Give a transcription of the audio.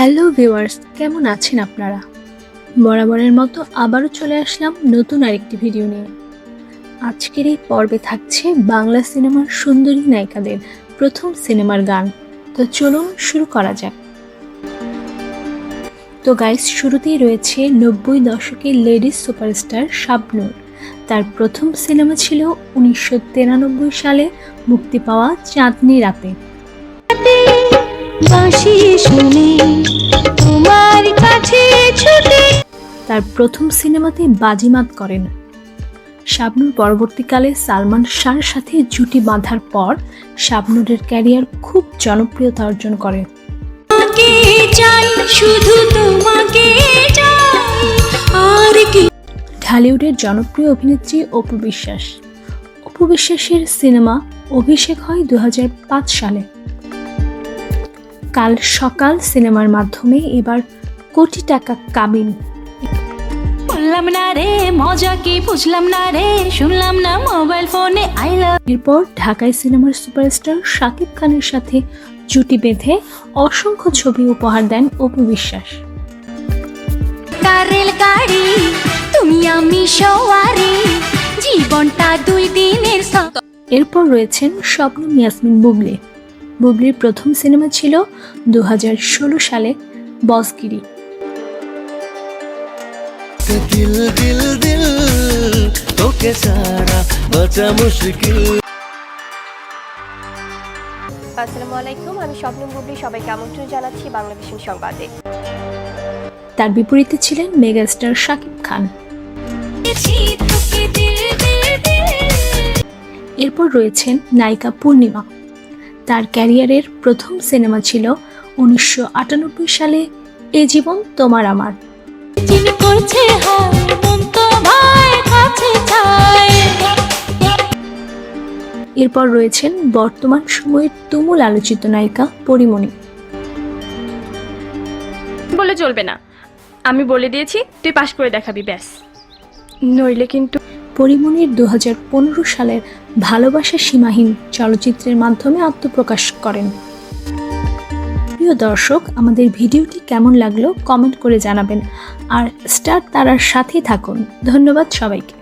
Hello viewers, কেমন আছেন আপনারা? বরাবরের মতো আবারও চলে আসলাম নতুন আরেকটি ভিডিও নিয়ে। আজকের এই পর্বে থাকছে বাংলা সিনেমার সুন্দরী নায়িকাদের প্রথম সিনেমার গান। তো চলুন শুরু করা যাক। তো গাইস, শুরুতেই রয়েছে 90 দশকের লেডিস সুপারস্টার শাবনূর। তার প্রথম সিনেমা ছিল 1993 সালে মুক্তি পাওয়া চাঁদনি রাতে। তার প্রথম সিনেমাতে বাজিমাত করেন। শাবনূর পরবর্তীকালে সালমান শাহর সাথে জুটি বাঁধার পর শাবনূরের ক্যারিয়ার খুব জনপ্রিয়তা অর্জন করে। ঢালিউডের জনপ্রিয় অভিনেত্রী অপু বিশ্বাস। অপু বিশ্বাসের সিনেমা অভিষেক হয় 2005 সালে। কাল সকাল সিনেমার মাধ্যমে এবার কোটি টাকা কাবিন। বললাম না রে মজা কি বুঝলাম না রে, শুনলাম না মোবাইল ফোনে আই লাভ। এরপর ঢাকায় সিনেমার সুপারস্টার শাকিব খানের সাথে জুটি বেঁধে অসংখ্য ছবি উপহার দেন অপু বিশ্বাস। রেল গাড়ি তুমি আমি সওয়ারি, জীবনটা 2 দিনের। এরপর রয়েছেন শবনম ইয়াসমিন বুবলি। বুবলির প্রথম সিনেমা ছিল 2016 সালে বসগিরি। দিল দিল দিল তোকে ছাড়া বাঁচা মুশকিল। আসসালামু আলাইকুম, আমি শবনম বুবলি। সবাইকে আমন্ত্রণ জানাচ্ছি বাংলাদেশের সংবাদে। তার বিপরীতে ছিলেন মেগাস্টার শাকিব খান। এরপর রয়েছেন নায়িকা পূর্ণিমা। তার ক্যারিয়ারের প্রথম সিনেমা ছিল 1998 সালে এ জীবন তোমার আমার। এরপর রয়েছেন বর্তমান সময়ের তুমুল আলোচিত নায়িকা পরিমণি। বলে চলবে না, আমি বলে দিয়েছি তুই পাশ করে দেখাবি, ব্যাস, নইলে কিন্তু। পরিমণির 2015 সালের ভালোবাসা সীমাহীন চলচ্চিত্রের মাধ্যমে আত্মপ্রকাশ করেন। প্রিয় দর্শক, আমাদের ভিডিওটি কেমন লাগলো কমেন্ট করে জানাবেন, আর স্টার তারার সাথে থাকুন। ধন্যবাদ সবাইকে।